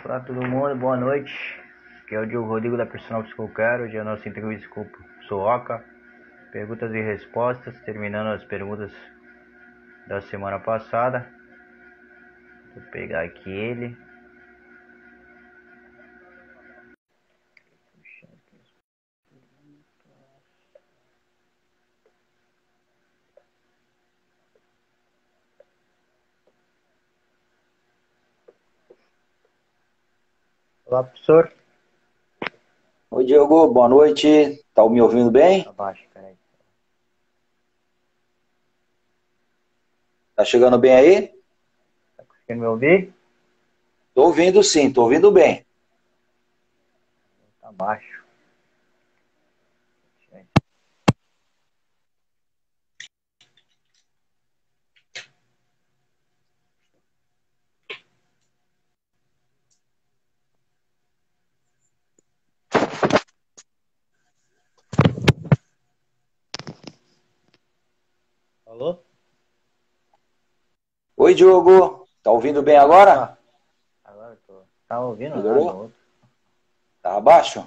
Olá todo mundo, boa noite. Aqui é o Diogo Rodrigo da Personal Psicocaro. Hoje é a nossa entrevista com o Soca. Perguntas e respostas, terminando as perguntas da semana passada. Vou pegar aqui ele. Olá, professor. Oi, Diogo, boa noite. Tá me ouvindo bem? Abaixo, peraí. Tá chegando bem aí? Tá conseguindo me ouvir? Tô ouvindo sim, tô ouvindo bem. Tá abaixo. Alô? Oi, Diogo, tá ouvindo bem agora? Opa, agora eu tô. Tá ouvindo nada, Melhorou? outro. Tá abaixo?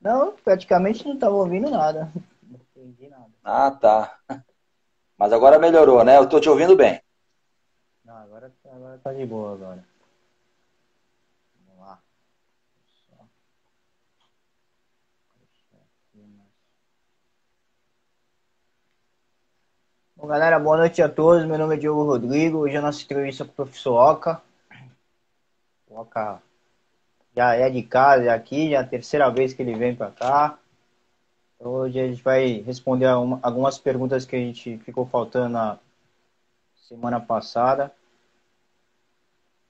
Não, praticamente não tava ouvindo nada. Não entendi nada. Ah, tá. Mas agora melhorou, né? Eu tô te ouvindo bem. Não, agora tá de boa agora. Vamos lá. Só. Bom, galera, boa noite a todos. Meu nome é Diogo Rodrigo. Hoje é a nossa entrevista com o professor Oca. O Oca já é de casa, já aqui, já é a terceira vez que ele vem para cá. Então, hoje a gente vai responder algumas perguntas que a gente ficou faltando na semana passada.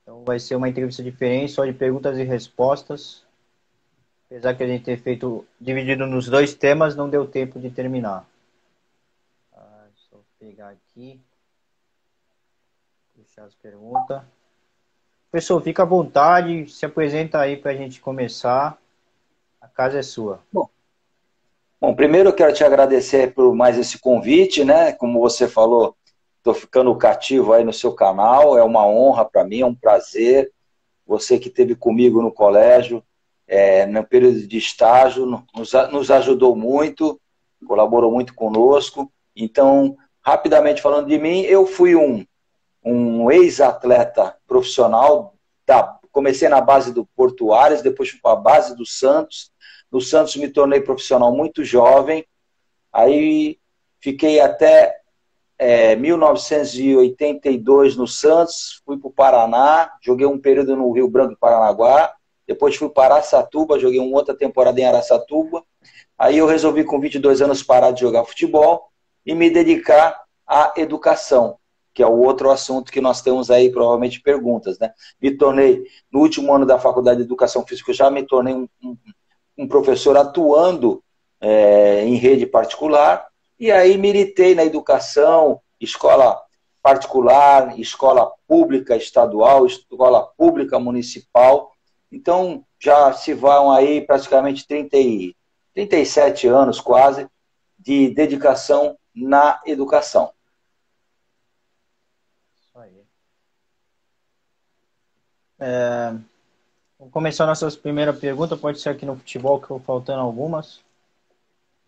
Então vai ser uma entrevista diferente, só de perguntas e respostas. Apesar que a gente ter feito dividido nos dois temas, não deu tempo de terminar. Só pegar aqui, puxar as perguntas. Professor, fica à vontade, se apresenta aí para a gente começar. A casa é sua. Bom, primeiro eu quero te agradecer por mais esse convite, né? Como você falou, tô ficando cativo aí no seu canal. É uma honra para mim, é um prazer. Você que esteve comigo no colégio, no período de estágio, nos ajudou muito, colaborou muito conosco. Então, rapidamente falando de mim, eu fui um ex-atleta profissional. Comecei na base do Portuários, depois fui para a base do Santos. No Santos me tornei profissional muito jovem. Aí fiquei até 1982 no Santos, fui para o Paraná, joguei um período no Rio Branco e Paranaguá, depois fui para Araçatuba, joguei uma outra temporada em Araçatuba. Aí eu resolvi com 22 anos parar de jogar futebol e me dedicar à educação, que é o outro assunto que nós temos aí, provavelmente, perguntas, né? Me tornei, no último ano da Faculdade de Educação Física, já me tornei um professor atuando em rede particular, e aí militei na educação, escola particular, escola pública estadual, escola pública municipal. Então, já se vão aí praticamente 37 anos quase de dedicação na educação. Isso aí. Vamos começar nossas primeira pergunta. Pode ser aqui no futebol, que eu vou faltando algumas.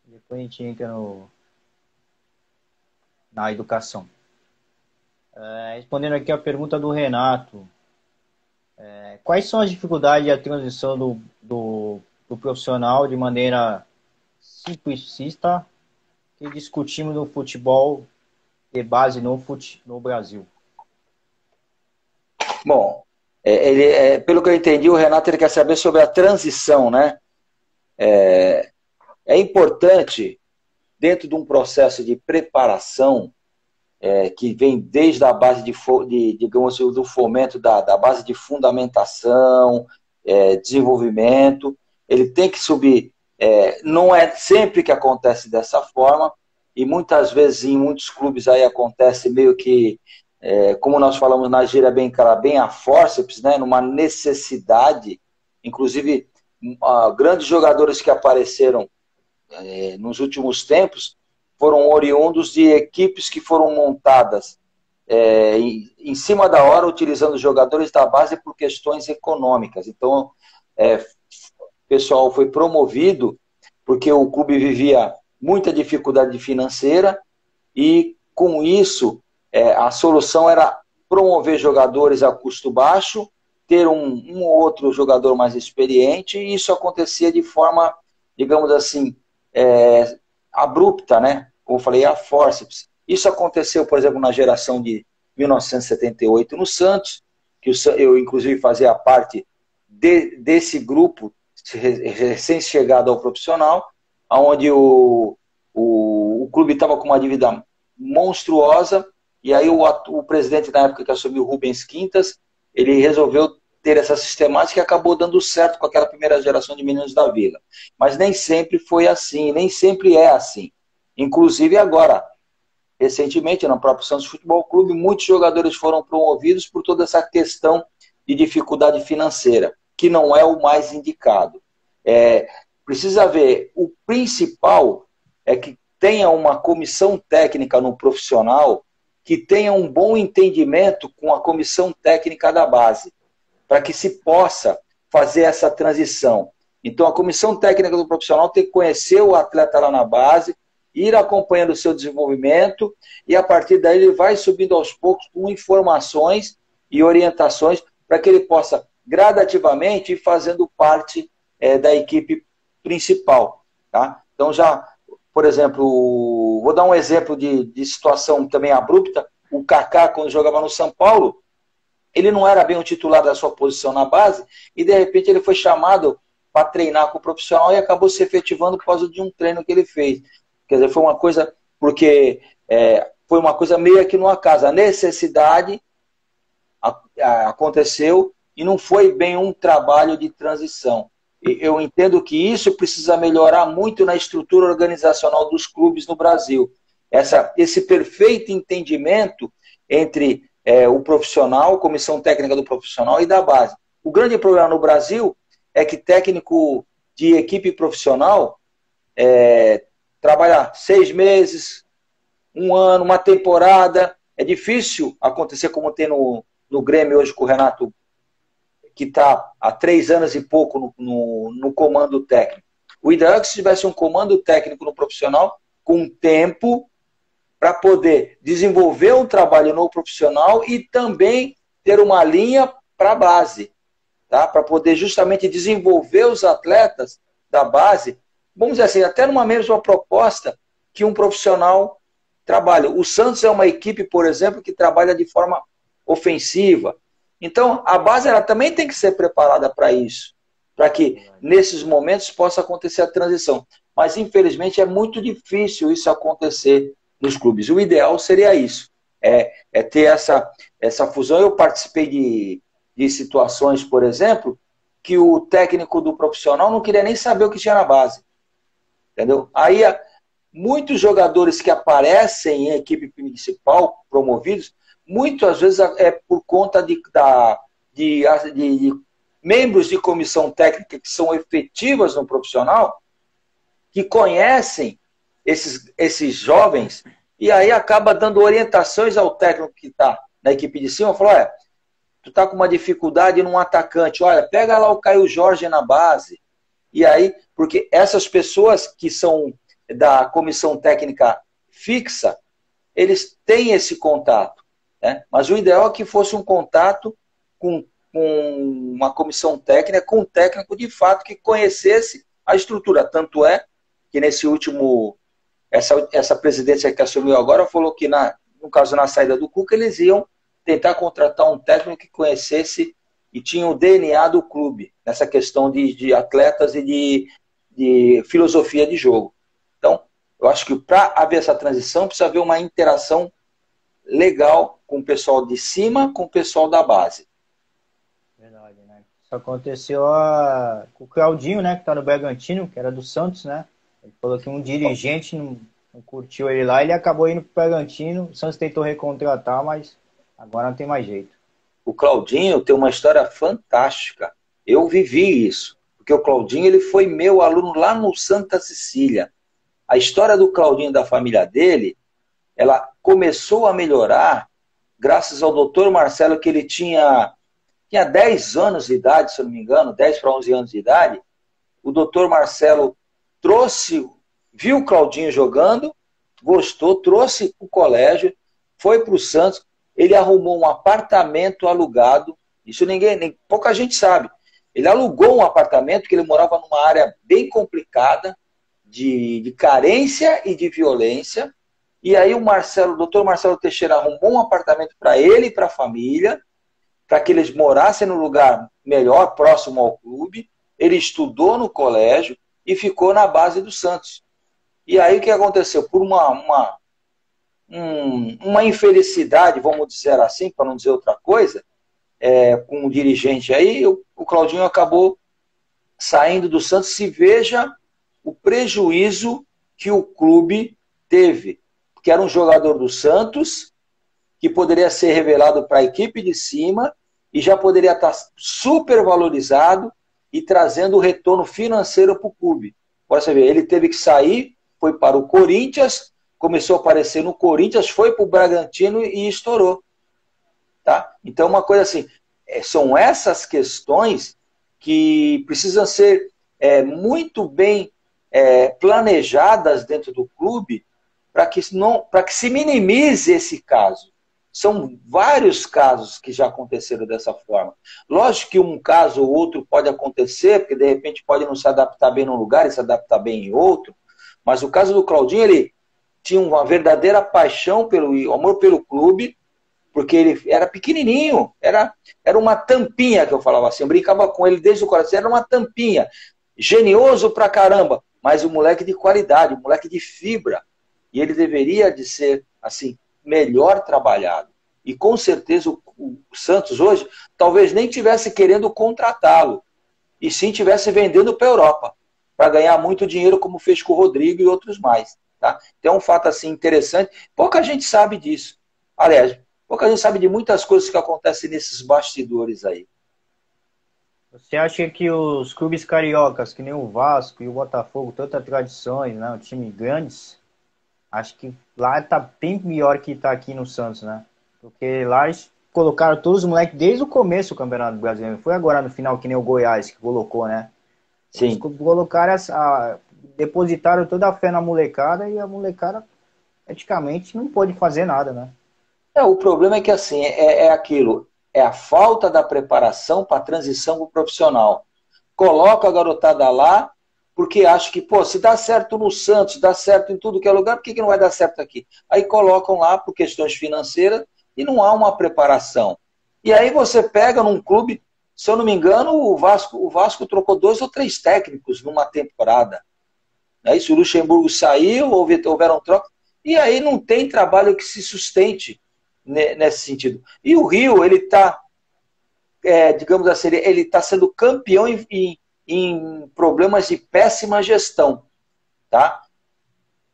Depois a gente entra na educação. Respondendo aqui a pergunta do Renato. Quais são as dificuldades e a transição do profissional de maneira simplista que discutimos no futebol de base no Brasil? Bom, pelo que eu entendi, o Renato ele quer saber sobre a transição, né? É importante, dentro de um processo de preparação, que vem desde a base digamos, do fomento da base de fundamentação, desenvolvimento, ele tem que subir. Não é sempre que acontece dessa forma, e muitas vezes em muitos clubes aí acontece meio que, como nós falamos na gíria bem clara, bem a fórceps, né, numa necessidade, inclusive grandes jogadores que apareceram nos últimos tempos foram oriundos de equipes que foram montadas em cima da hora, utilizando os jogadores da base por questões econômicas. Então, o pessoal foi promovido porque o clube vivia muita dificuldade financeira e, com isso, a solução era promover jogadores a custo baixo, ter um ou outro jogador mais experiente, e isso acontecia de forma, digamos assim, abrupta, né? Como eu falei, a forceps. Isso aconteceu, por exemplo, na geração de 1978 no Santos, que eu, inclusive, fazia parte desse grupo recém-chegado ao profissional, onde o clube estava com uma dívida monstruosa, e aí o presidente, na época que assumiu, Rubens Quintas, ele resolveu ter essa sistemática e acabou dando certo com aquela primeira geração de meninos da Vila. Mas nem sempre foi assim, nem sempre é assim. Inclusive agora, recentemente, no próprio Santos Futebol Clube, muitos jogadores foram promovidos por toda essa questão de dificuldade financeira, que não é o mais indicado. Precisa ver, o principal é que tenha uma comissão técnica no profissional que tenha um bom entendimento com a comissão técnica da base, para que se possa fazer essa transição. Então, a comissão técnica do profissional tem que conhecer o atleta lá na base, ir acompanhando o seu desenvolvimento, e a partir daí ele vai subindo aos poucos com informações e orientações para que ele possa gradativamente ir fazendo parte da equipe principal. Tá? Então, já, por exemplo, vou dar um exemplo de situação também abrupta. O Kaká, quando jogava no São Paulo, ele não era bem o titular da sua posição na base, e de repente ele foi chamado para treinar com o profissional e acabou se efetivando por causa de um treino que ele fez. Quer dizer, foi uma coisa, porque foi uma coisa meio que no acaso. A necessidade aconteceu e não foi bem um trabalho de transição. Eu entendo que isso precisa melhorar muito na estrutura organizacional dos clubes no Brasil. Esse perfeito entendimento entre o profissional, comissão técnica do profissional e da base. O grande problema no Brasil é que técnico de equipe profissional trabalha 6 meses, 1 ano, uma temporada. É difícil acontecer como tem no Grêmio hoje com o Renato, que está há 3 anos e pouco no comando técnico. O ideal é que se tivesse um comando técnico no profissional com tempo para poder desenvolver um trabalho no profissional e também ter uma linha para a base, tá? Para poder justamente desenvolver os atletas da base, vamos dizer assim, até numa mesma proposta que um profissional trabalha. O Santos é uma equipe, por exemplo, que trabalha de forma ofensiva. Então, a base ela também tem que ser preparada para isso, para que nesses momentos possa acontecer a transição. Mas, infelizmente, é muito difícil isso acontecer nos clubes. O ideal seria isso, ter essa fusão. Eu participei de situações, por exemplo, que o técnico do profissional não queria nem saber o que tinha na base. Entendeu? Aí, muitos jogadores que aparecem em equipe principal, promovidos, muitas vezes é por conta de membros de comissão técnica que são efetivas no profissional, que conhecem esses jovens, e aí acaba dando orientações ao técnico que está na equipe de cima, falou, tu está com uma dificuldade num atacante, olha, pega lá o Caio Jorge na base. E aí, porque essas pessoas que são da comissão técnica fixa, eles têm esse contato, né? Mas o ideal é que fosse um contato com uma comissão técnica, com um técnico de fato que conhecesse a estrutura. Tanto é que nesse último, essa presidência que assumiu agora falou que, no caso, na saída do Cuca, eles iam tentar contratar um técnico que conhecesse e tinha o DNA do clube, nessa questão de atletas e de filosofia de jogo. Então, eu acho que para haver essa transição, precisa haver uma interação legal com o pessoal de cima, com o pessoal da base. Verdade, né? Isso aconteceu com o Claudinho, né, que está no Bragantino, que era do Santos, né? Ele falou que um dirigente não curtiu ele lá, ele acabou indo para o Bragantino, o Santos tentou recontratar, mas agora não tem mais jeito. O Claudinho tem uma história fantástica. Eu vivi isso, porque o Claudinho ele foi meu aluno lá no Santa Cecília. A história do Claudinho e da família dele, ela começou a melhorar graças ao doutor Marcelo, que ele tinha 10 anos de idade, se eu não me engano, 10 para 11 anos de idade, o doutor Marcelo viu o Claudinho jogando, gostou, trouxe para o colégio, foi para o Santos, ele arrumou um apartamento alugado, isso pouca gente sabe. Ele alugou um apartamento que ele morava numa área bem complicada, de carência e de violência, e aí o doutor Marcelo Teixeira arrumou um apartamento para ele e para a família, para que eles morassem num lugar melhor, próximo ao clube. Ele estudou no colégio e ficou na base do Santos. E aí o que aconteceu? Por uma infelicidade, vamos dizer assim, para não dizer outra coisa, com um dirigente aí, o Claudinho acabou saindo do Santos. Se veja o prejuízo que o clube teve, que era um jogador do Santos, que poderia ser revelado para a equipe de cima e já poderia estar super valorizado e trazendo o retorno financeiro para o clube. Pode você ver, ele teve que sair, foi para o Corinthians, começou a aparecer no Corinthians, foi para o Bragantino e estourou. Tá? Então, uma coisa assim, são essas questões que precisam ser muito bem planejadas dentro do clube para que se minimize esse caso. São vários casos que já aconteceram dessa forma. Lógico que um caso ou outro pode acontecer, porque de repente pode não se adaptar bem num lugar e se adaptar bem em outro, mas o caso do Claudinho, ele tinha uma verdadeira paixão amor pelo clube, porque ele era pequenininho, era uma tampinha, que eu falava assim, eu brincava com ele desde o coração, era uma tampinha, genioso pra caramba, mas um moleque de qualidade, um moleque de fibra, e ele deveria de ser, assim, melhor trabalhado. E com certeza o Santos hoje talvez nem tivesse querendo contratá-lo, e sim tivesse vendendo para a Europa, para ganhar muito dinheiro, como fez com o Rodrigo e outros mais. Tá? Então é um fato assim interessante, pouca gente sabe disso. Aliás, pouca gente sabe de muitas coisas que acontecem nesses bastidores aí. Você acha que os clubes cariocas, que nem o Vasco e o Botafogo, tantas tradições, né, um time grandes, acho que lá tá bem melhor que tá aqui no Santos, né? Porque lá eles colocaram todos os moleques desde o começo do Campeonato Brasileiro. Foi agora no final que nem o Goiás que colocou, né? Sim. Eles colocaram depositaram toda a fé na molecada e a molecada praticamente não pôde fazer nada, né? O problema é que assim, aquilo, é a falta da preparação para a transição para o profissional. Coloca a garotada lá, porque acha que, se dá certo no Santos, dá certo em tudo que é lugar, por que não vai dar certo aqui? Aí colocam lá por questões financeiras e não há uma preparação. E aí você pega num clube, se eu não me engano, o Vasco trocou 2 ou 3 técnicos numa temporada. Aí, se o Luxemburgo saiu, houveram trocas, e aí não tem trabalho que se sustente nesse sentido. E o Rio, ele está, digamos assim, ele está sendo campeão em problemas de péssima gestão. Tá?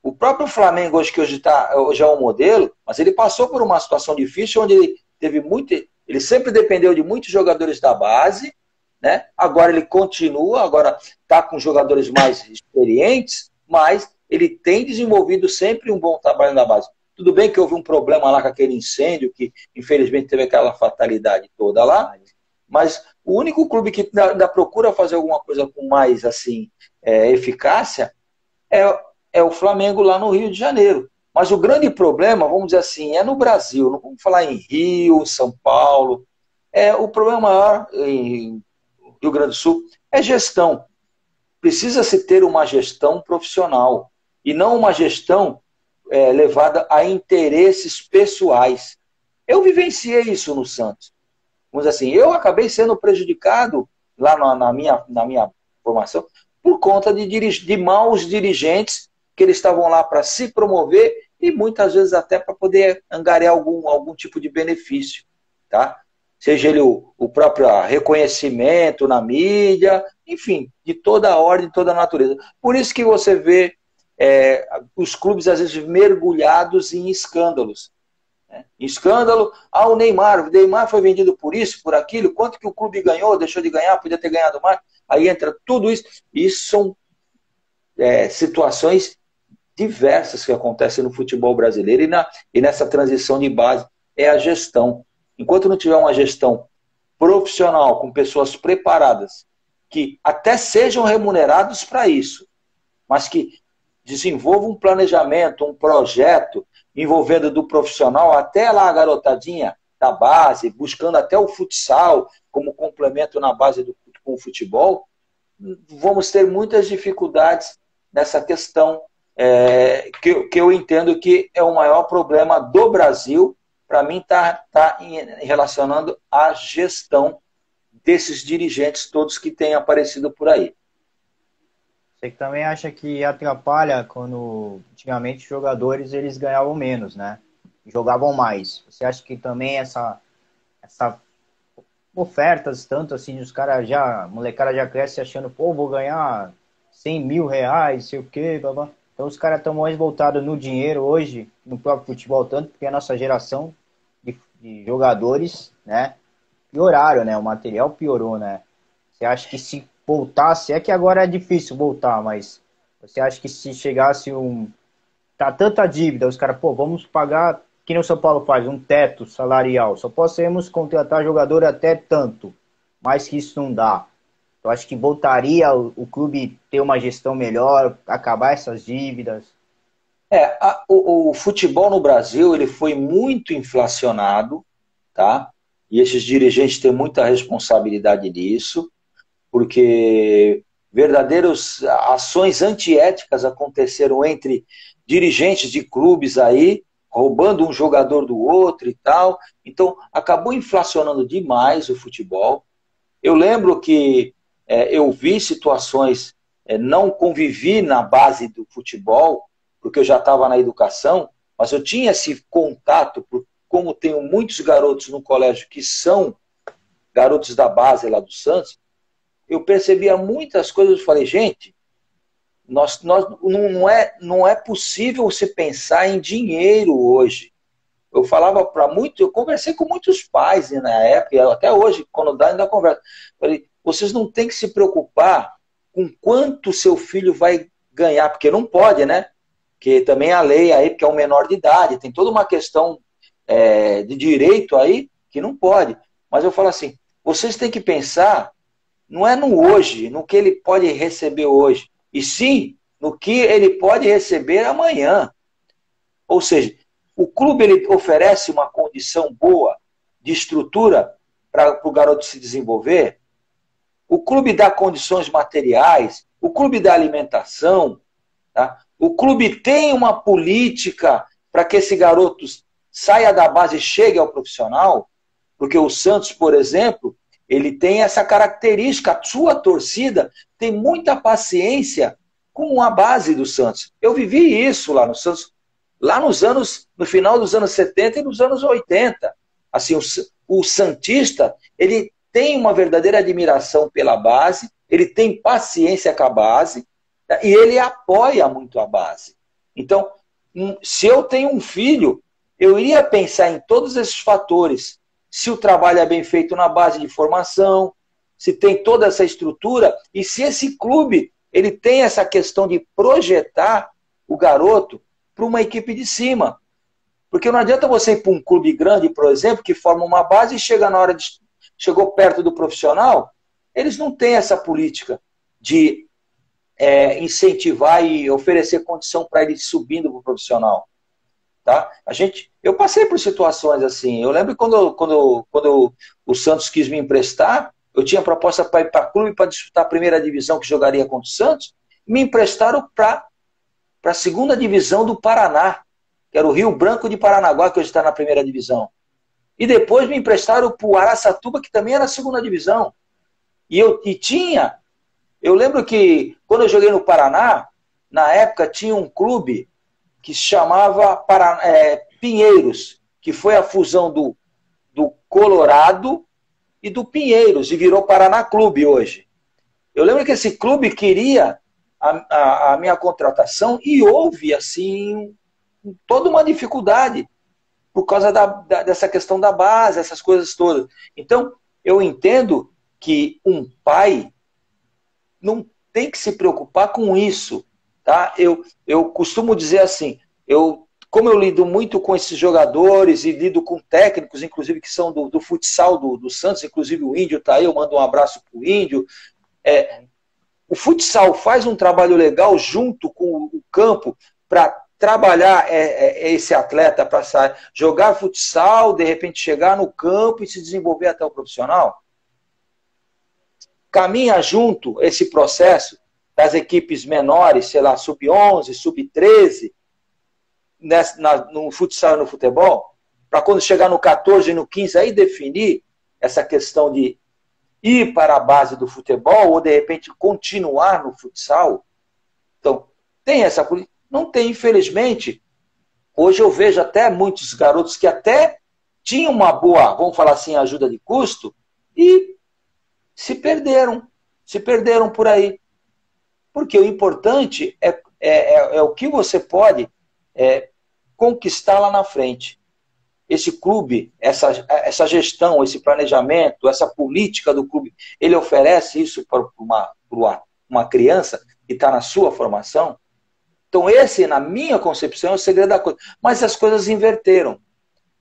O próprio Flamengo, hoje é um modelo, mas ele passou por uma situação difícil, onde ele sempre dependeu de muitos jogadores da base, né? Agora ele continua, agora está com jogadores mais experientes, mas ele tem desenvolvido sempre um bom trabalho na base. Tudo bem que houve um problema lá com aquele incêndio, que infelizmente teve aquela fatalidade toda lá, mas o único clube que ainda procura fazer alguma coisa com mais assim, eficácia é o Flamengo lá no Rio de Janeiro. Mas o grande problema, vamos dizer assim, é no Brasil. Não vamos falar em Rio, São Paulo. O problema maior em Rio Grande do Sul é gestão. Precisa-se ter uma gestão profissional e não uma gestão levada a interesses pessoais. Eu vivenciei isso no Santos. Vamos dizer assim, eu acabei sendo prejudicado lá na minha formação por conta de maus dirigentes que eles estavam lá para se promover e muitas vezes até para poder angariar algum tipo de benefício. Tá? Seja ele o próprio reconhecimento na mídia, enfim, de toda a ordem, de toda a natureza. Por isso que você vê os clubes, às vezes, mergulhados em escândalos. Né? Escândalo, o Neymar foi vendido por isso, por aquilo, quanto que o clube ganhou, deixou de ganhar, podia ter ganhado mais, aí entra tudo isso. Isso são situações diversas que acontecem no futebol brasileiro e nessa transição de base. é a gestão. Enquanto não tiver uma gestão profissional, com pessoas preparadas, que até sejam remunerados para isso, mas que desenvolvam um planejamento, um projeto, envolvendo do profissional até lá a garotadinha da base, buscando até o futsal como complemento na base com o futebol, vamos ter muitas dificuldades nessa questão que eu entendo que é o maior problema do Brasil. Para mim, está relacionando à gestão desses dirigentes todos que têm aparecido por aí. Você também acha que atrapalha quando antigamente os jogadores eles ganhavam menos, né? Jogavam mais. Você acha que também essa ofertas, tanto assim, os caras já, a molecada já cresce achando, pô, vou ganhar 100 mil reais, sei o quê, blá, blá. Então os caras estão mais voltados no dinheiro hoje, no próprio futebol, tanto porque a nossa geração de jogadores, né, pioraram, né, o material piorou, né. Você acha que se voltasse, é que agora é difícil voltar, mas você acha que se chegasse tá tanta dívida, os caras, pô, vamos pagar, que nem o São Paulo faz, um teto salarial, só podemos contratar jogador até tanto, mais que isso não dá. Eu acho que voltaria o clube ter uma gestão melhor, acabar essas dívidas. O futebol no Brasil ele foi muito inflacionado, tá? E esses dirigentes têm muita responsabilidade nisso, porque verdadeiras ações antiéticas aconteceram entre dirigentes de clubes aí, roubando um jogador do outro e tal. Então, acabou inflacionando demais o futebol. Eu lembro que eu vi situações, não convivi na base do futebol, porque eu já estava na educação, mas eu tinha esse contato, como tenho muitos garotos no colégio que são garotos da base lá do Santos, eu percebia muitas coisas, eu falei, gente, não é possível você pensar em dinheiro hoje. Eu falava para muitos, eu conversei com muitos pais na época, até hoje, quando dá, ainda conversa. Falei, vocês não têm que se preocupar com quanto seu filho vai ganhar, porque não pode, né? Porque também a lei aí, porque é um menor de idade, tem toda uma questão de direito aí que não pode. Mas eu falo assim, vocês têm que pensar, não é no hoje, no que ele pode receber hoje, e sim no que ele pode receber amanhã. Ou seja, o clube ele oferece uma condição boa de estrutura para o garoto se desenvolver. O clube dá condições materiais, o clube dá alimentação, tá? O clube tem uma política para que esse garoto saia da base e chegue ao profissional, porque o Santos, por exemplo, ele tem essa característica, a sua torcida tem muita paciência com a base do Santos. Eu vivi isso lá no Santos, lá no final dos anos 70 e nos anos 80. Assim, o santista, ele tem uma verdadeira admiração pela base, ele tem paciência com a base, e ele apoia muito a base. Então, se eu tenho um filho, eu iria pensar em todos esses fatores. Se o trabalho é bem feito na base de formação, se tem toda essa estrutura, e se esse clube ele tem essa questão de projetar o garoto para uma equipe de cima. Porque não adianta você ir para um clube grande, por exemplo, que forma uma base e chegou perto do profissional, eles não têm essa política de incentivar e oferecer condição para ele subindo para o profissional. Tá? Eu passei por situações assim. Eu lembro quando o Santos quis me emprestar, eu tinha proposta para ir para clube para disputar a primeira divisão que jogaria contra o Santos, me emprestaram para a segunda divisão do Paraná, que era o Rio Branco de Paranaguá, que hoje está na primeira divisão. E depois me emprestaram para o Araçatuba, que também era a segunda divisão. Eu lembro que quando eu joguei no Paraná, na época tinha um clube que se chamava Pinheiros, que foi a fusão do Colorado e do Pinheiros, e virou Paraná Clube hoje. Eu lembro que esse clube queria a minha contratação e houve, assim, toda uma dificuldade por causa dessa questão da base, essas coisas todas. Então, eu entendo que um pai não tem que se preocupar com isso. Tá? Eu costumo dizer assim, eu como eu lido muito com esses jogadores e lido com técnicos, inclusive que são do futsal do Santos, inclusive o Índio está aí, eu mando um abraço para o Índio. O futsal faz um trabalho legal junto com o campo para trabalhar esse atleta para jogar futsal, de repente chegar no campo e se desenvolver até o profissional. Caminha junto esse processo das equipes menores, sei lá, sub-11, sub-13, no futsal e no futebol, para quando chegar no 14 e no 15, aí definir essa questão de ir para a base do futebol ou, de repente, continuar no futsal. Então, tem essa política? Não tem, infelizmente. Hoje eu vejo até muitos garotos que até tinham uma boa, vamos falar assim, ajuda de custo e se perderam por aí. Porque o importante é o que você pode conquistar lá na frente. Esse clube, essa gestão, esse planejamento, essa política do clube, ele oferece isso para uma criança que está na sua formação? Então esse, na minha concepção, é o segredo da coisa. Mas as coisas inverteram.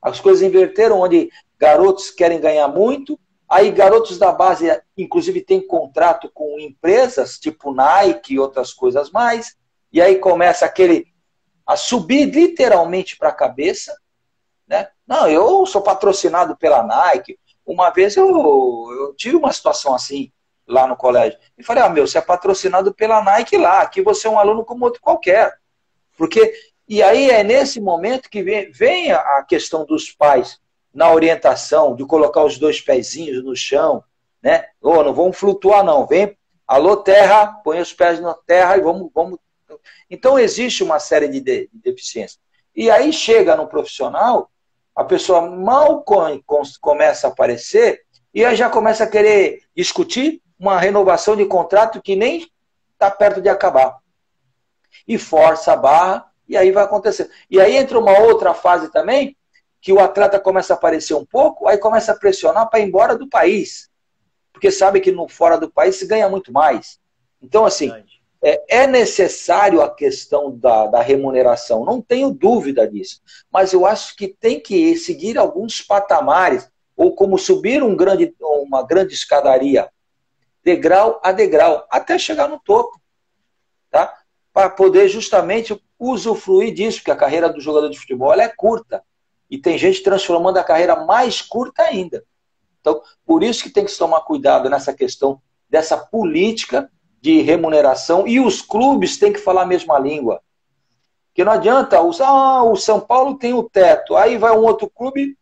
As coisas inverteram onde garotos querem ganhar muito, aí garotos da base, inclusive, têm contrato com empresas, tipo Nike e outras coisas mais, e aí começa a subir literalmente para a cabeça, né? Não, eu sou patrocinado pela Nike. Uma vez eu tive uma situação assim lá no colégio. E falei, você é patrocinado pela Nike lá, aqui você é um aluno como outro qualquer. E aí é nesse momento que vem a questão dos pais na orientação, de colocar os dois pezinhos no chão, né? Não vamos flutuar não, vem, alô terra, põe os pés na terra e vamos. Então existe uma série de deficiências. E aí chega no profissional, a pessoa mal começa a aparecer e aí já começa a querer discutir uma renovação de contrato que nem está perto de acabar. E força a barra, e aí vai acontecer. E aí entra uma outra fase também, que o atleta começa a aparecer um pouco, aí começa a pressionar para ir embora do país. Porque sabe que fora do país se ganha muito mais. Então, assim, é necessário a questão da remuneração, não tenho dúvida disso. Mas eu acho que tem que seguir alguns patamares, ou como subir uma grande escadaria, degrau a degrau, até chegar no topo. Tá? Para poder justamente usufruir disso, porque a carreira do jogador de futebol é curta. E tem gente transformando a carreira mais curta ainda. Então, por isso que tem que se tomar cuidado nessa questão dessa política de remuneração, e os clubes têm que falar a mesma língua. Porque não adianta, o São Paulo tem o teto, aí vai um outro clube.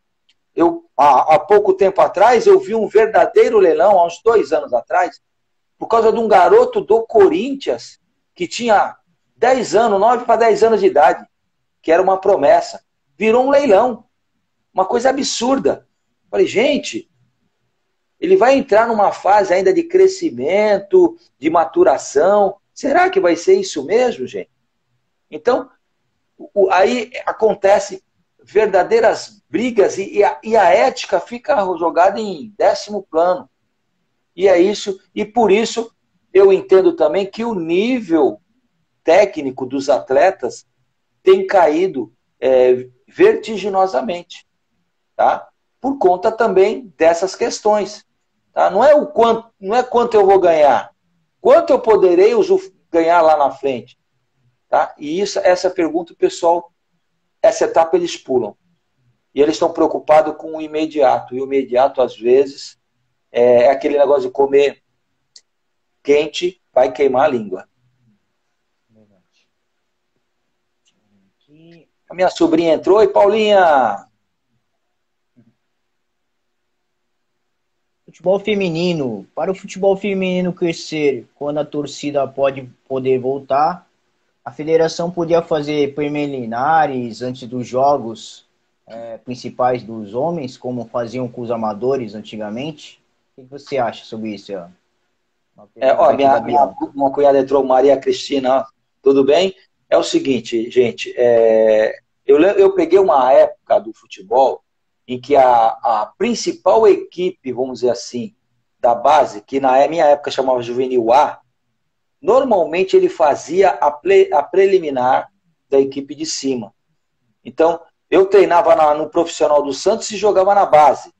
Há pouco tempo atrás, eu vi um verdadeiro leilão, há uns 2 anos atrás, por causa de um garoto do Corinthians, que tinha 10 anos, 9 para 10 anos de idade, que era uma promessa. Virou um leilão. Uma coisa absurda. Falei, gente, ele vai entrar numa fase ainda de crescimento, de maturação. Será que vai ser isso mesmo, gente? Então, aí acontece verdadeiras brigas e a ética fica jogada em 10º plano. E é isso. E por isso eu entendo também que o nível técnico dos atletas tem caído vertiginosamente, tá? Por conta também dessas questões. Tá? Não é quanto eu vou ganhar, quanto eu poderei ganhar lá na frente. Tá? E essa pergunta, o pessoal, essa etapa eles pulam. E eles estão preocupados com o imediato. E o imediato, às vezes, é aquele negócio de comer quente, vai queimar a língua. A minha sobrinha entrou. Oi, Paulinha! Futebol feminino. Para o futebol feminino crescer, quando a torcida poder voltar, a federação podia fazer preliminares antes dos jogos principais dos homens, como faziam com os amadores antigamente. O que você acha sobre isso? Minha cunhada entrou, Maria Cristina, tudo bem? É o seguinte, gente, eu peguei uma época do futebol em que a principal equipe, vamos dizer assim, da base, que na minha época chamava Juvenil A, normalmente ele fazia a preliminar da equipe de cima. Então, eu treinava no profissional do Santos e jogava na base.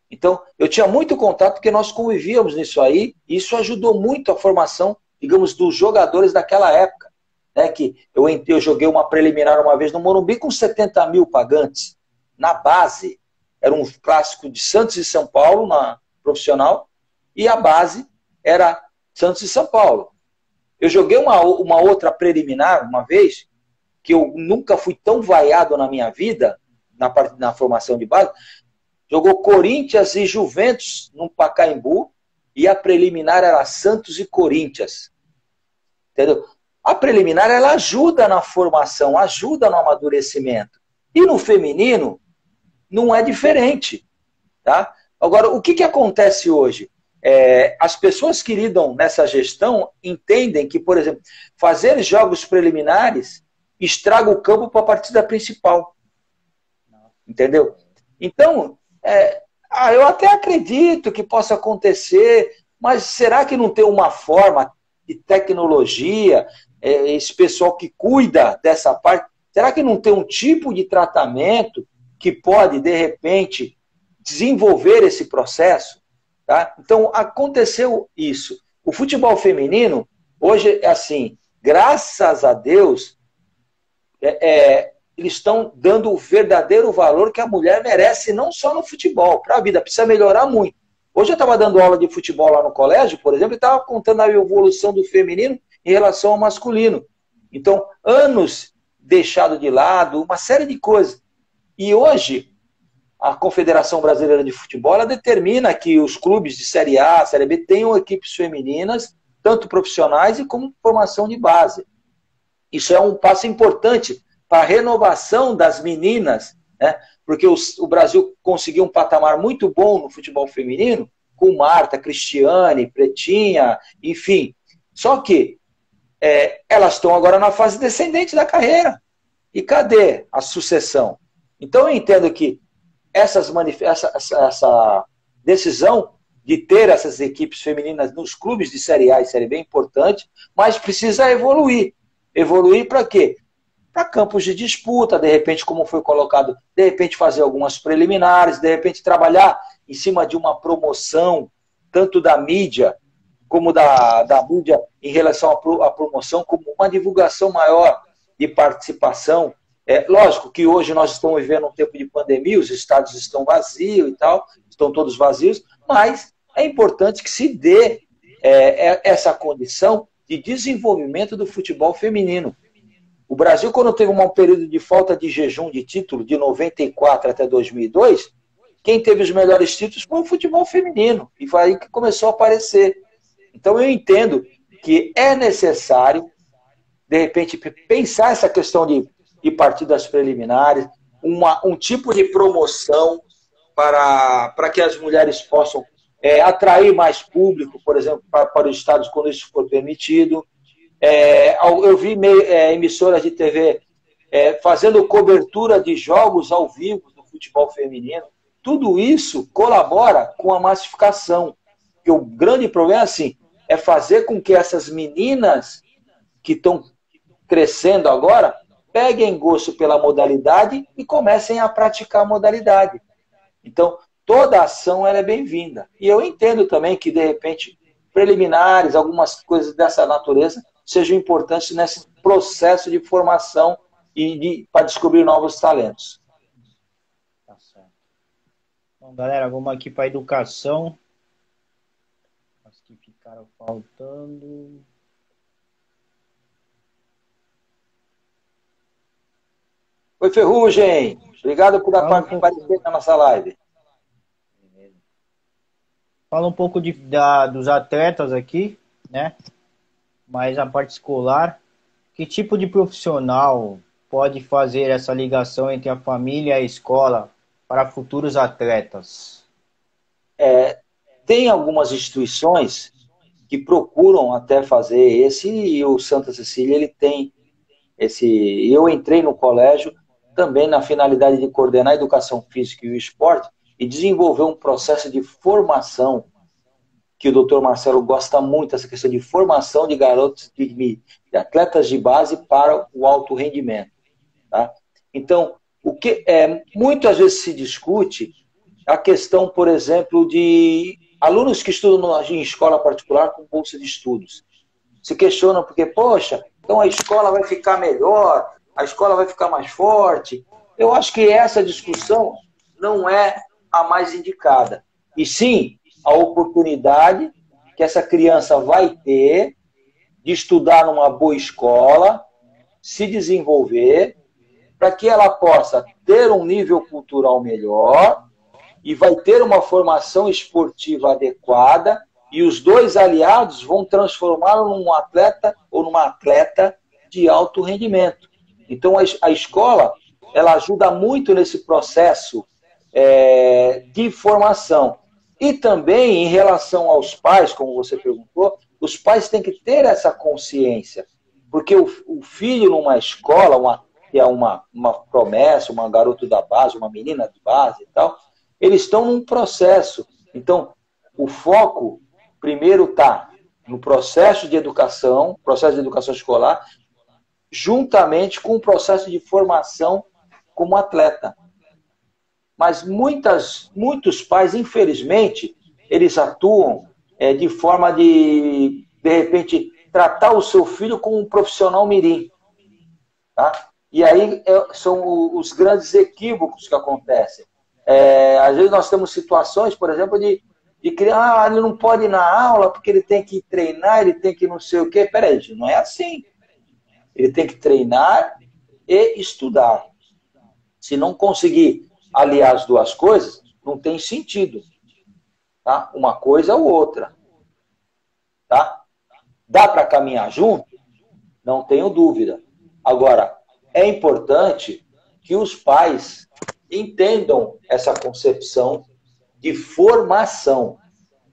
Então, eu tinha muito contato porque nós convivíamos nisso aí, e isso ajudou muito a formação, digamos, dos jogadores daquela época. Né, que eu joguei uma preliminar uma vez no Morumbi com 70 mil pagantes, na base. Era um clássico de Santos e São Paulo, na profissional, e a base era Santos e São Paulo. Eu joguei uma outra preliminar uma vez, que eu nunca fui tão vaiado na minha vida, na formação de base. Jogou Corinthians e Juventus no Pacaembu, e a preliminar era Santos e Corinthians. Entendeu? A preliminar, ela ajuda na formação, ajuda no amadurecimento. E no feminino, não é diferente. Tá? Agora, o que acontece hoje? As pessoas que lidam nessa gestão entendem que, por exemplo, fazer jogos preliminares estraga o campo para a partida principal. Entendeu? Então, eu até acredito que possa acontecer, mas será que não tem uma forma de tecnologia, esse pessoal que cuida dessa parte, será que não tem um tipo de tratamento que pode, de repente, desenvolver esse processo? Tá? Então, aconteceu isso. O futebol feminino, hoje, assim, graças a Deus, eles estão dando o verdadeiro valor que a mulher merece, não só no futebol, para a vida, precisa melhorar muito. Hoje eu estava dando aula de futebol lá no colégio, por exemplo, e estava contando a evolução do feminino em relação ao masculino. Então, anos deixado de lado, uma série de coisas. E hoje, a Confederação Brasileira de Futebol ela determina que os clubes de Série A, Série B tenham equipes femininas, tanto profissionais e como formação de base. Isso é um passo importante para a renovação das meninas, né? Porque o Brasil conseguiu um patamar muito bom no futebol feminino, com Marta, Cristiane, Pretinha, enfim. Só que elas estão agora na fase descendente da carreira. E cadê a sucessão? Então eu entendo que essa decisão de ter essas equipes femininas nos clubes de Série A e Série B é importante, mas precisa evoluir. Evoluir para quê? Para campos de disputa, de repente, como foi colocado, de repente fazer algumas preliminares, de repente trabalhar em cima de uma promoção, tanto da mídia, como da mídia em relação à promoção, como uma divulgação maior de participação. Lógico que hoje nós estamos vivendo um tempo de pandemia, os estádios estão vazios e tal, estão todos vazios, mas é importante que se dê essa condição de desenvolvimento do futebol feminino. O Brasil, quando teve um período de falta de jejum de título, de 94 até 2002, quem teve os melhores títulos foi o futebol feminino. E foi aí que começou a aparecer. Então eu entendo que é necessário, de repente, pensar essa questão de partidas preliminares, um tipo de promoção para que as mulheres possam atrair mais público, por exemplo, para os estados quando isso for permitido. Eu vi emissoras de TV fazendo cobertura de jogos ao vivo do futebol feminino. Tudo isso colabora com a massificação. Porque o grande problema é fazer com que essas meninas que estão crescendo agora peguem gosto pela modalidade e comecem a praticar a modalidade. Então, toda ação ela é bem-vinda. E eu entendo também que, de repente, preliminares, algumas coisas dessa natureza, sejam importantes nesse processo de formação e para descobrir novos talentos. Tá certo. Bom, galera, vamos aqui para a educação. As que ficaram faltando. Oi, Ferrugem. Obrigado por aparecer na nossa live. Fala um pouco dos atletas aqui, né? Mas a parte escolar, que tipo de profissional pode fazer essa ligação entre a família e a escola para futuros atletas? Tem algumas instituições que procuram até fazer e o Santa Cecília ele tem esse. Eu entrei no colégio também na finalidade de coordenar a educação física e o esporte e desenvolver um processo de formação que o Dr. Marcelo gosta muito, essa questão de formação de garotos, de atletas de base para o alto rendimento. Tá? Então, O que muitas vezes se discute a questão, por exemplo, de alunos que estudam em escola particular com bolsa de estudos. Se questionam porque, poxa, então a escola vai ficar melhor, a escola vai ficar mais forte. Eu acho que essa discussão não é a mais indicada. E sim, a oportunidade que essa criança vai ter de estudar numa boa escola, se desenvolver, para que ela possa ter um nível cultural melhor e vai ter uma formação esportiva adequada e os dois aliados vão transformá-lo num atleta ou numa atleta de alto rendimento. Então, a escola, ela ajuda muito nesse processo de formação. E também, em relação aos pais, como você perguntou, os pais têm que ter essa consciência. Porque o filho numa escola, que é uma promessa, uma garota da base, uma menina de base e tal, eles estão num processo. Então, o foco, primeiro, está no processo de educação escolar, juntamente com o processo de formação como atleta. Mas muitos pais, infelizmente, eles atuam de forma de repente, tratar o seu filho como um profissional mirim. Tá? E aí são os grandes equívocos que acontecem. Às vezes nós temos situações, por exemplo, de criar, ele não pode ir na aula porque ele tem que treinar, ele tem que não sei o quê. Peraí, não é assim. Ele tem que treinar e estudar. Se não conseguir aliar as duas coisas, não tem sentido. Tá? Uma coisa ou outra. Tá? Dá para caminhar junto? Não tenho dúvida. Agora, é importante que os pais entendam essa concepção de formação.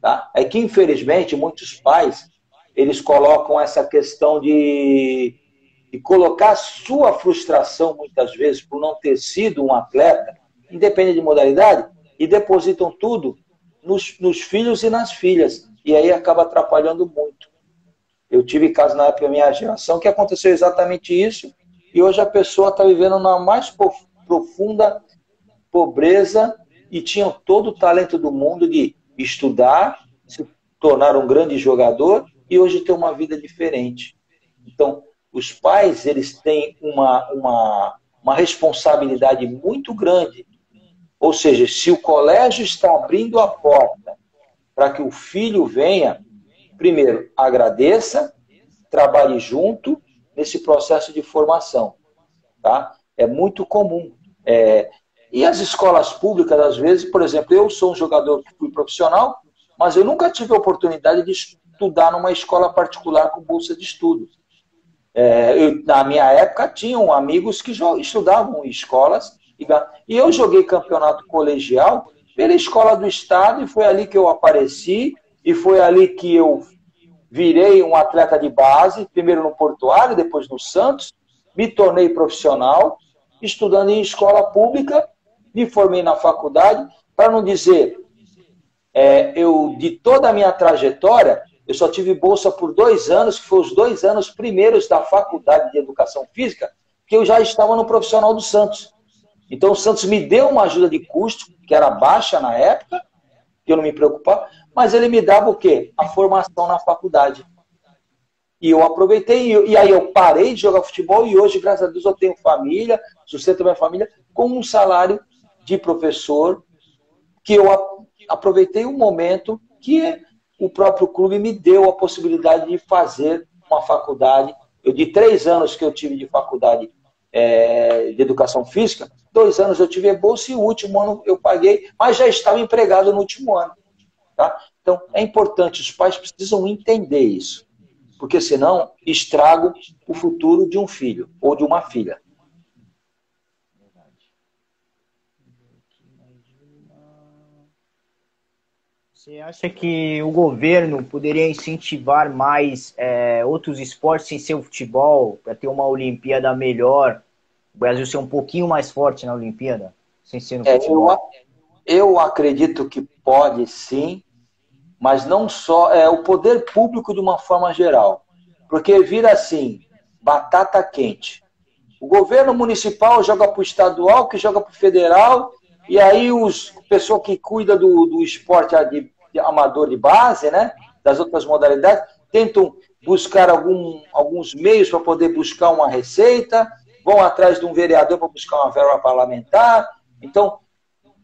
Tá? É que, infelizmente, muitos pais, eles colocam essa questão de colocar sua frustração, muitas vezes, por não ter sido um atleta, independente de modalidade, e depositam tudo nos filhos e nas filhas. E aí acaba atrapalhando muito. Eu tive casos na época da minha geração que aconteceu exatamente isso, e hoje a pessoa está vivendo na mais profunda pobreza e tinha todo o talento do mundo de estudar, se tornar um grande jogador e hoje ter uma vida diferente. Então, os pais, eles têm uma responsabilidade muito grande. Ou seja, se o colégio está abrindo a porta para que o filho venha, primeiro, agradeça, trabalhe junto nesse processo de formação. Tá? É muito comum. E as escolas públicas, às vezes, por exemplo, eu sou um jogador que fui profissional, mas eu nunca tive a oportunidade de estudar numa escola particular com bolsa de estudo. Na minha época, tinham amigos que estudavam em escolas, e eu joguei campeonato colegial pela escola do estado, e foi ali que eu apareci, e foi ali que eu virei um atleta de base, primeiro no Portuário, depois no Santos, me tornei profissional, estudando em escola pública, me formei na faculdade, para não dizer, de toda a minha trajetória, eu só tive bolsa por 2 anos, que foram os 2 anos primeiros da faculdade de Educação Física, que eu já estava no profissional do Santos. Então o Santos me deu uma ajuda de custo, que era baixa na época, que eu não me preocupava, mas ele me dava o quê? A formação na faculdade. E eu aproveitei, e aí eu parei de jogar futebol, e hoje, graças a Deus, eu tenho família, sustento minha família, com um salário de professor, que eu aproveitei um momento que o próprio clube me deu a possibilidade de fazer uma faculdade. De 3 anos que eu tive de faculdade de Educação Física, 2 anos eu tive a bolsa e o último ano eu paguei, mas já estava empregado no último ano. Tá? Então, é importante, os pais precisam entender isso, porque senão estrago o futuro de um filho ou de uma filha. Você acha que o governo poderia incentivar mais outros esportes sem ser o futebol, para ter uma Olimpíada melhor, o Brasil ser um pouquinho mais forte na Olimpíada, sem ser no futebol? Eu acredito que pode sim, mas não só o poder público de uma forma geral. Porque vira assim, batata quente. O governo municipal joga para o estadual, que joga para o federal, e aí o pessoal que cuida do esporte de amador de base, né, das outras modalidades, tentam buscar alguns meios para poder buscar uma receita, vão atrás de um vereador para buscar uma verba parlamentar. Então,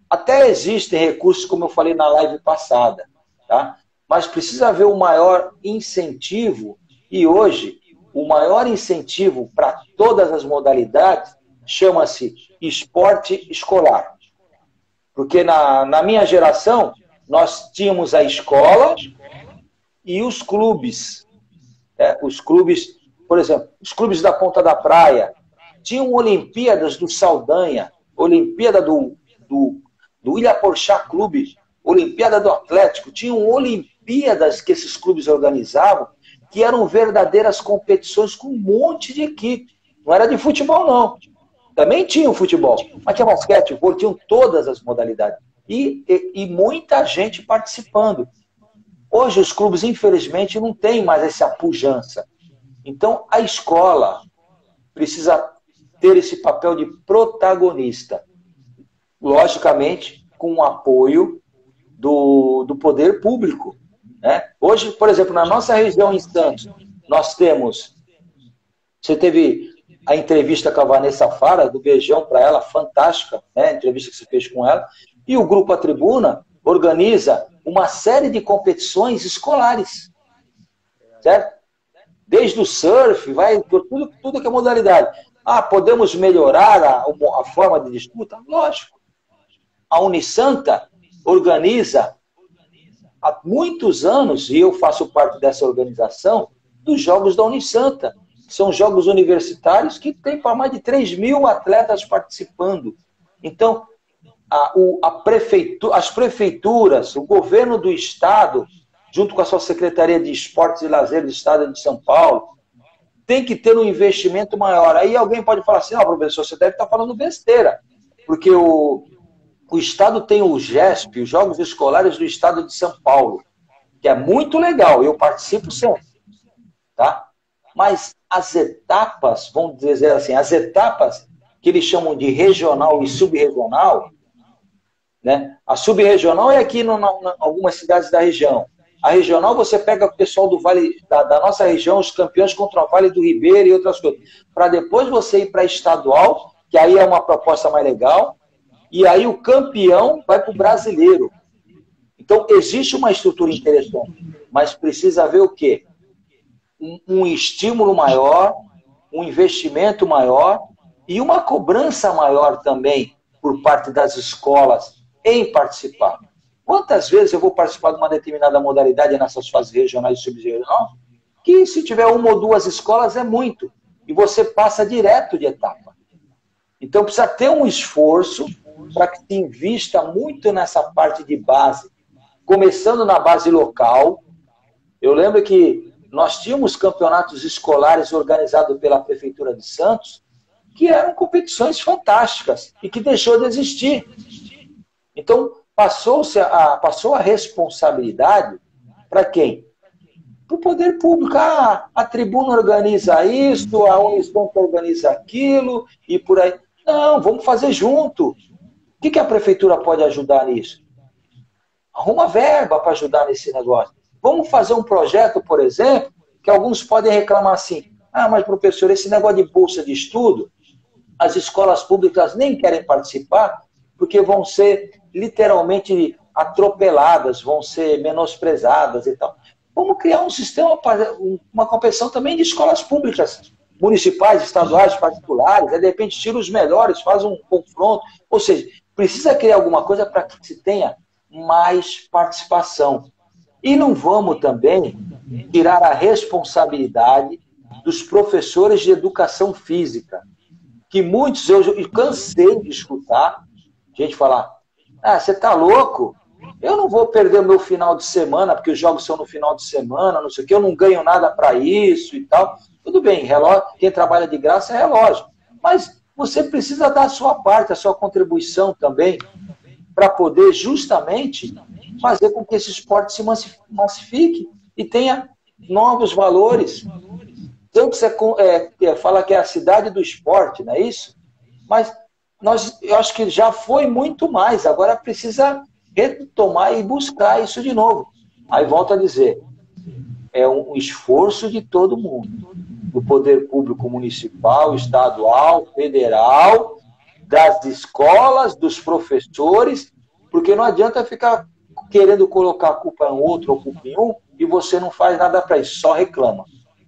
até existem recursos, como eu falei na live passada, tá? Mas precisa haver um maior incentivo, e hoje o maior incentivo para todas as modalidades chama-se esporte escolar. Porque na minha geração, nós tínhamos a escola e os clubes. Os clubes, por exemplo, os clubes da Ponta da Praia, tinham Olimpíadas do Saldanha, Olimpíada do Ilha Porchá Clube, Olimpíada do Atlético, tinham Olimpíadas que esses clubes organizavam, que eram verdadeiras competições com um monte de equipe. Não era de futebol, não. Também tinha o futebol, mas tinha basquete, vôlei, tinham todas as modalidades. E muita gente participando. Hoje os clubes, infelizmente, não têm mais essa pujança. Então, a escola precisa ter esse papel de protagonista. Logicamente, com o apoio do poder público. Né? Hoje, por exemplo, na nossa região em Santos, nós temos... Você teve a entrevista com a Vanessa Fara, do beijão para ela, fantástica, né? A entrevista que você fez com ela. E o Grupo A Tribuna organiza uma série de competições escolares. Certo? Desde o surf, vai tudo que é modalidade. Podemos melhorar a forma de disputa? Lógico. A Unisanta organiza há muitos anos, e eu faço parte dessa organização, dos Jogos da Unisanta. São jogos universitários que tem para mais de 3.000 atletas participando. Então, as prefeituras, o governo do Estado, junto com a sua Secretaria de Esportes e Lazer do Estado de São Paulo, tem que ter um investimento maior. Aí alguém pode falar assim, professor, você deve estar falando besteira, porque o Estado tem o GESP, os Jogos Escolares do Estado de São Paulo, que é muito legal, eu participo sempre, tá? Mas as etapas, vamos dizer assim, as etapas que eles chamam de regional e subregional, né? A subregional é aqui em algumas cidades da região. A regional você pega o pessoal do Vale da nossa região, os campeões contra o Vale do Ribeira e outras coisas. Para depois você ir para a estadual, que aí é uma proposta mais legal, e aí o campeão vai para o brasileiro. Então existe uma estrutura interessante, mas precisa haver o quê? Um estímulo maior, um investimento maior e uma cobrança maior também por parte das escolas em participar. Quantas vezes eu vou participar de uma determinada modalidade nessas fases regionais e subregionais? Que se tiver uma ou duas escolas é muito. E você passa direto de etapa. Então precisa ter um esforço para que se invista muito nessa parte de base. Começando na base local. Eu lembro que nós tínhamos campeonatos escolares organizados pela Prefeitura de Santos, que eram competições fantásticas e que deixou de existir. Então, passou a responsabilidade para quem? Para o poder público. A tribuna organiza isso, a Unisanta organiza aquilo, e por aí. Não, vamos fazer junto. O que a Prefeitura pode ajudar nisso? Arruma verba para ajudar nesse negócio. Vamos fazer um projeto, por exemplo, que alguns podem reclamar assim, mas professor, esse negócio de bolsa de estudo, as escolas públicas nem querem participar, porque vão ser literalmente atropeladas, vão ser menosprezadas e tal. Vamos criar um sistema, uma competição também de escolas públicas, municipais, estaduais, particulares, de repente tira os melhores, faz um confronto, ou seja, precisa criar alguma coisa para que se tenha mais participação. E não vamos também tirar a responsabilidade dos professores de educação física, que muitos, eu cansei de escutar gente falar, você tá louco? Eu não vou perder o meu final de semana, porque os jogos são no final de semana, não sei o que, eu não ganho nada para isso e tal. Tudo bem, relógio, quem trabalha de graça é relógio. Mas você precisa dar a sua parte, a sua contribuição também, para poder justamente fazer com que esse esporte se massifique e tenha novos valores. Santos fala que é a cidade do esporte, não é isso? Mas eu acho que já foi muito mais. Agora precisa retomar e buscar isso de novo. Aí volto a dizer, é um esforço de todo mundo, do poder público municipal, estadual, federal, das escolas, dos professores, porque não adianta ficar querendo colocar a culpa em outro ou culpa em um e você não faz nada para isso, só reclama.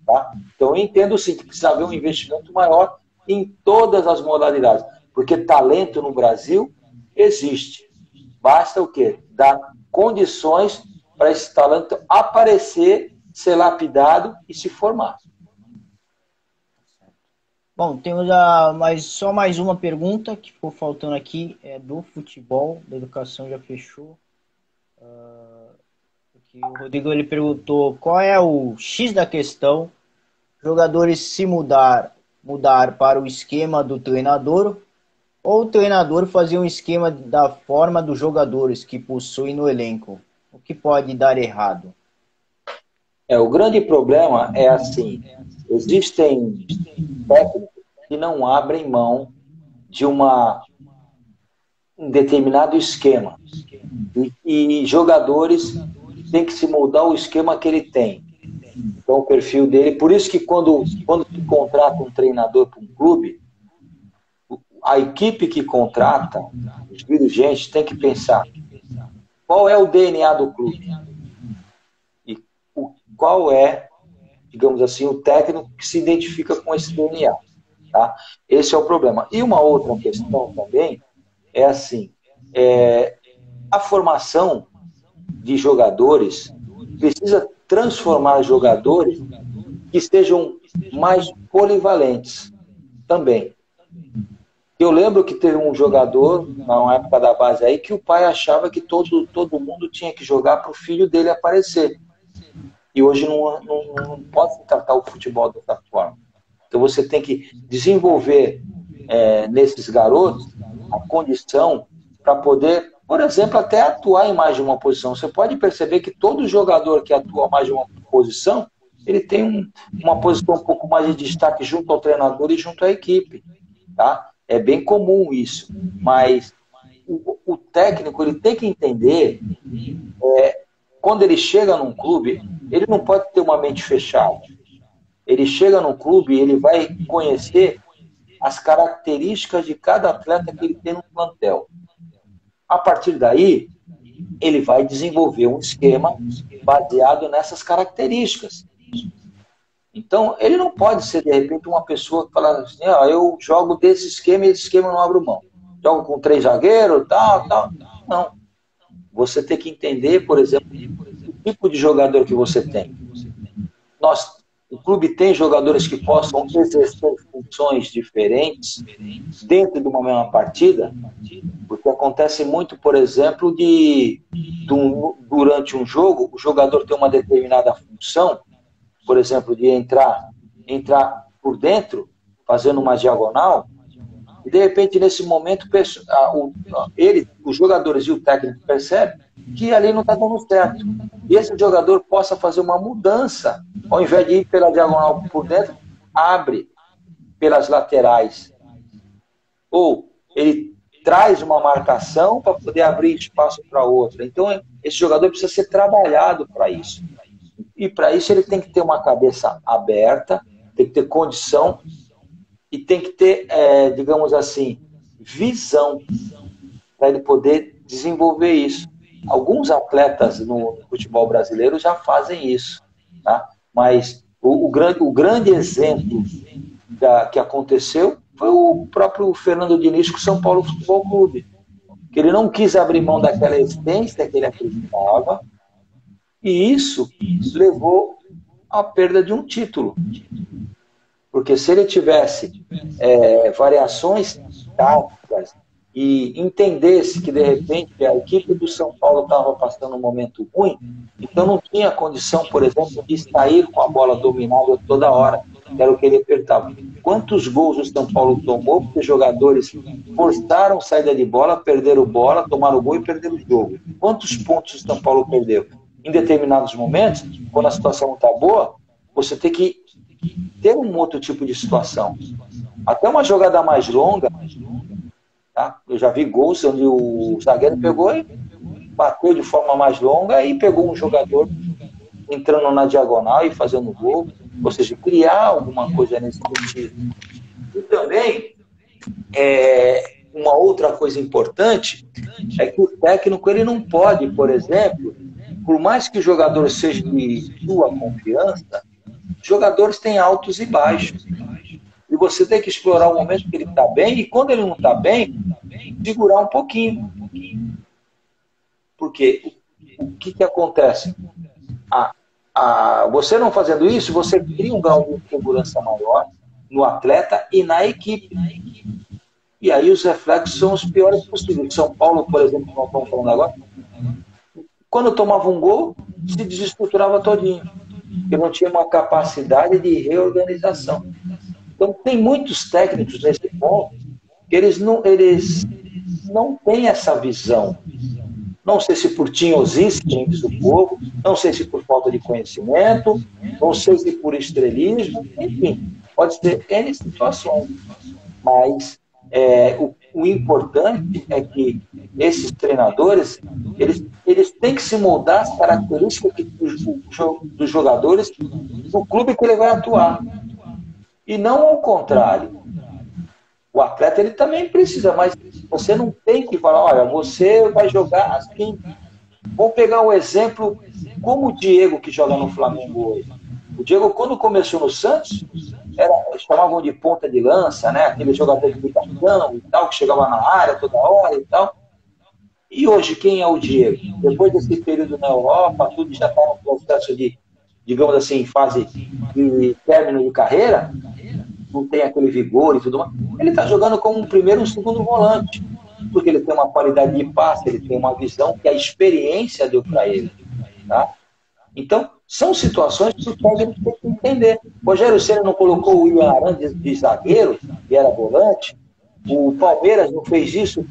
Tá? Então eu entendo sim que precisa haver um investimento maior em todas as modalidades, porque talento no Brasil existe. Basta o quê? Dar condições para esse talento aparecer, ser lapidado e se formar. Bom, temos só mais uma pergunta que ficou faltando aqui, é do futebol, da educação já fechou. O Rodrigo ele perguntou qual é o X da questão, jogadores se mudar para o esquema do treinador ou o treinador fazer um esquema da forma dos jogadores que possuem no elenco. O que pode dar errado? O grande problema é assim, existem técnicos que não abrem mão de um determinado esquema. E jogadores têm que se moldar ao esquema que ele tem. Então, o perfil dele. Por isso que quando se contrata um treinador para um clube, a equipe que contrata, os dirigentes, tem que pensar qual é o DNA do clube e qual é, digamos assim, o técnico que se identifica com esse DNA. Tá? Esse é o problema. E uma outra questão também é assim, a formação de jogadores precisa transformar jogadores que sejam mais polivalentes também. Eu lembro que teve um jogador, na época da base aí, que o pai achava que todo mundo tinha que jogar para o filho dele aparecer. E hoje não pode tratar o futebol dessa forma. Então você tem que desenvolver nesses garotos a condição para poder, por exemplo, até atuar em mais de uma posição. Você pode perceber que todo jogador que atua mais de uma posição, ele tem uma posição um pouco mais de destaque junto ao treinador e junto à equipe. Tá? É bem comum isso. Mas o técnico ele tem que entender, quando ele chega num clube, ele não pode ter uma mente fechada. Ele chega num clube e ele vai conhecer as características de cada atleta que ele tem no plantel. A partir daí, ele vai desenvolver um esquema baseado nessas características. Então, ele não pode ser, de repente, uma pessoa que fala assim, eu jogo desse esquema e esse esquema eu não abro mão. Jogo com 3 zagueiros, tal. Não. Você tem que entender, por exemplo, o tipo de jogador que você tem. O clube tem jogadores que possam exercer funções diferentes dentro de uma mesma partida, porque acontece muito, por exemplo, durante um jogo, o jogador tem uma determinada função, por exemplo, de entrar por dentro, fazendo uma diagonal, e de repente, nesse momento, os jogadores e o técnico percebem que ali não está dando certo. E esse jogador possa fazer uma mudança, ao invés de ir pela diagonal por dentro, abre pelas laterais. Ou ele traz uma marcação para poder abrir espaço para outra. Então, esse jogador precisa ser trabalhado para isso. E para isso ele tem que ter uma cabeça aberta, tem que ter condição e tem que ter, digamos assim, visão para ele poder desenvolver isso. Alguns atletas no futebol brasileiro já fazem isso, tá? Mas o grande exemplo que aconteceu foi o próprio Fernando Diniz com o São Paulo Futebol Clube, que ele não quis abrir mão daquela essência que ele acreditava, e isso levou à perda de um título. Porque se ele tivesse variações táticas e entendesse que, de repente, a equipe do São Paulo estava passando um momento ruim, então não tinha condição, por exemplo, de sair com a bola dominada toda hora, que era o que ele apertava. Quantos gols o São Paulo tomou porque jogadores forçaram saída de bola, perderam bola, tomaram o gol e perderam o jogo? Quantos pontos o São Paulo perdeu? Em determinados momentos, quando a situação não está boa, você tem que ter um outro tipo de situação. Até uma jogada mais longa, tá? Eu já vi gols onde o zagueiro pegou e bateu de forma mais longa e pegou um jogador entrando na diagonal e fazendo gol. Ou seja, criar alguma coisa nesse sentido. E também, uma outra coisa importante é que o técnico ele não pode, por exemplo, por mais que o jogador seja de sua confiança, jogadores têm altos e baixos. E você tem que explorar o momento que ele está bem, e quando ele não está bem, segurar um pouquinho. Porque o que acontece? Você não fazendo isso, você cria um grau de segurança maior no atleta e na equipe. E aí os reflexos são os piores possíveis. São Paulo, por exemplo, que nós estamos falando agora, quando tomava um gol, se desestruturava todinho. Porque não tinha uma capacidade de reorganização. Então, tem muitos técnicos nesse ponto que eles não têm essa visão. Não sei se por tinhosice, como diz o povo, não sei se por falta de conhecimento, não sei se por estrelismo, enfim, pode ser N situações. Mas o importante é que esses treinadores, eles têm que se moldar às características dos jogadores do clube que ele vai atuar. E não ao contrário. O atleta ele também precisa, mas você não tem que falar, olha, você vai jogar assim. Vamos pegar um exemplo como o Diego, que joga no Flamengo hoje. O Diego, quando começou no Santos, chamavam de ponta de lança, né? Aquele jogador de ligação e tal, que chegava na área toda hora e tal. E hoje, quem é o Diego? Depois desse período na Europa, tudo já está no processo de, digamos assim, fase de término de carreira, não tem aquele vigor e tudo mais. Ele está jogando como um primeiro ou segundo volante, porque ele tem uma qualidade de passe, ele tem uma visão que a experiência deu para ele. Tá? Então, são situações que o técnico tem que entender. O Rogério Ceni não colocou o William Arana de zagueiro, que era volante. O Palmeiras não fez isso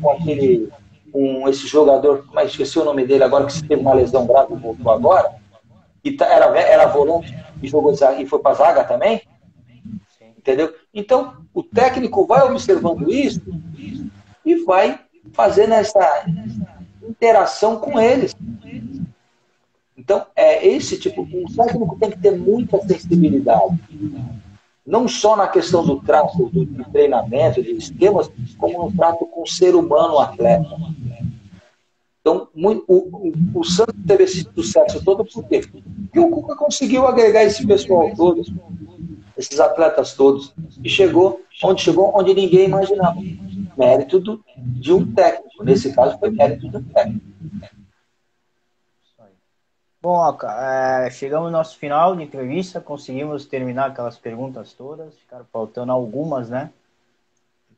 com esse jogador, mas esqueci o nome dele agora, que teve uma lesão grave e voltou agora, que era volante e jogou e foi para a zaga também. Entendeu? Então, o técnico vai observando isso e vai fazendo essa interação com eles. Então, esse tipo, o técnico tem que ter muita sensibilidade. Não só na questão do trato, do treinamento, de esquemas, como no trato com o ser humano, o atleta. Então, o Santos teve esse sucesso todo por quê? Porque o Cuca conseguiu agregar esse pessoal todo, esses atletas todos, e chegou onde ninguém imaginava. Mérito de um técnico. Nesse caso, foi mérito de um técnico. Bom, chegamos no nosso final de entrevista, conseguimos terminar aquelas perguntas todas, ficaram faltando algumas, né?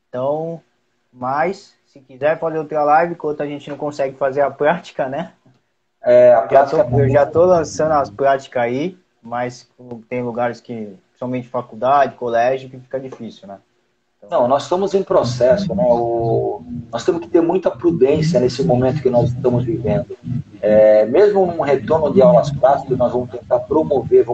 Então, mas, se quiser, pode outra live, enquanto a gente não consegue fazer a prática, né? Eu já estou lançando as práticas aí, mas tem lugares que, somente faculdade, colégio, que fica difícil, né? Não, nós estamos em processo, né? Nós temos que ter muita prudência nesse momento que nós estamos vivendo. Mesmo num retorno de aulas práticas, nós vamos tentar promover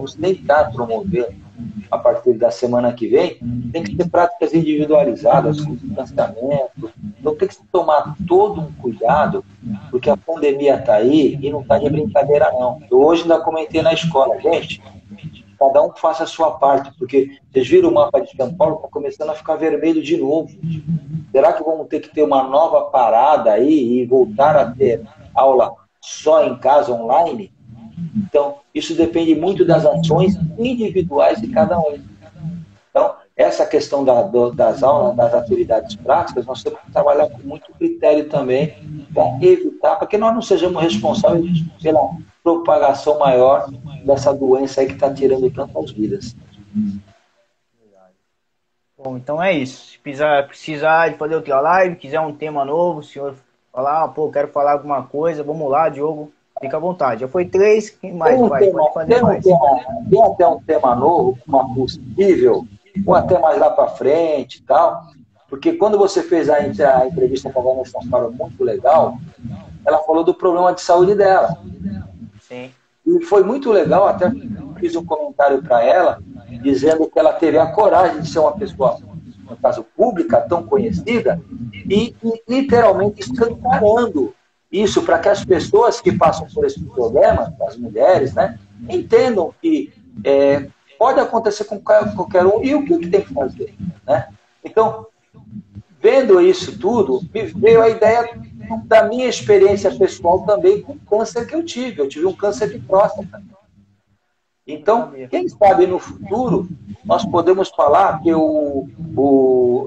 a partir da semana que vem, tem que ter práticas individualizadas, com distanciamento. Então tem que se tomar todo um cuidado, porque a pandemia está aí e não está de brincadeira, não. Eu hoje ainda comentei na escola, gente, cada um faça a sua parte, porque vocês viram o mapa de São Paulo, está começando a ficar vermelho de novo. Será que vamos ter que ter uma nova parada aí e voltar a ter aula só em casa, online? Então, isso depende muito das ações individuais de cada um. Então, essa questão das aulas, das atividades práticas, nós temos que trabalhar com muito critério também para evitar, para que nós não sejamos responsáveis pela propagação maior dessa doença aí que está tirando tantas vidas. Bom, então é isso. Se precisar de fazer outra live, quiser um tema novo, o senhor falar, quero falar alguma coisa, vamos lá, Diogo, fica à vontade. Já foi 3, quem mais pode fazer mais? Tem até um tema novo, uma possível, ou até mais lá para frente e tal, porque quando você fez a entrevista com a Vanessa Faro, muito legal, ela falou do problema de saúde dela. Sim. E foi muito legal, até fiz um comentário para ela, dizendo que ela teve a coragem de ser uma pessoa, no caso, pública, tão conhecida, e literalmente escancarando isso para que as pessoas que passam por esse problema, as mulheres, né, entendam que pode acontecer com qualquer um e o que tem que fazer, né? Então, vendo isso tudo, me veio a ideia da minha experiência pessoal também com o câncer que eu tive. Eu tive um câncer de próstata. Então, quem sabe no futuro nós podemos falar que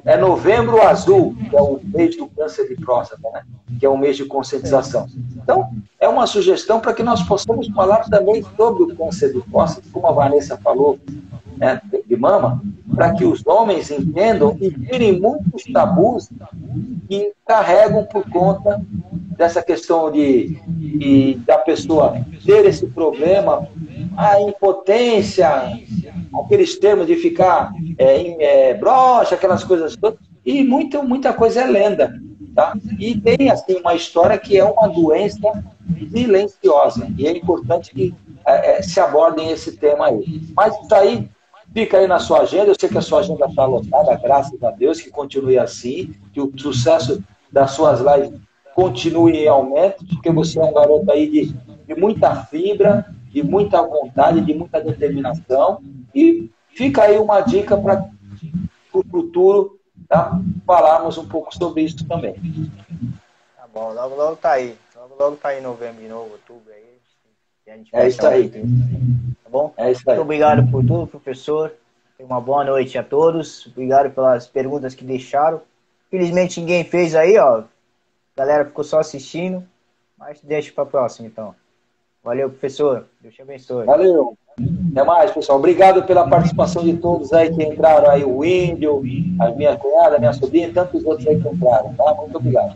é Novembro Azul, que é o mês do câncer de próstata, né? Que é o mês de conscientização. Então, é uma sugestão para que nós possamos falar também sobre o câncer de próstata, como a Vanessa falou, né, de mama, para que os homens entendam e tirem muitos tabus que carregam por conta dessa questão da pessoa ter esse problema, a impotência, aqueles termos de ficar broxa, aquelas coisas todas, e muita coisa é lenda, tá? E tem, assim, uma história que é uma doença silenciosa, e é importante que se abordem esse tema aí. Mas isso aí fica aí na sua agenda. Eu sei que a sua agenda está lotada, graças a Deus, que continue assim, que o sucesso das suas lives continue em aumento, porque você é um garoto aí de muita fibra, de muita vontade, de muita determinação, e fica aí uma dica para o futuro, tá? Falarmos um pouco sobre isso também. Tá bom, logo tá aí. Logo tá aí novembro de novo, outubro aí. A gente é isso aí. Tá bom? É isso aí. Muito obrigado por tudo, professor. Uma boa noite a todos. Obrigado pelas perguntas que deixaram. Infelizmente ninguém fez aí, ó. A galera ficou só assistindo. Mas deixa para a próxima, então. Valeu, professor. Deus te abençoe. Valeu. Até mais, pessoal. Obrigado pela participação de todos aí que entraram aí. O Índio, a minha cunhada, a minha sobrinha e tantos outros aí que entraram. Tá? Muito obrigado.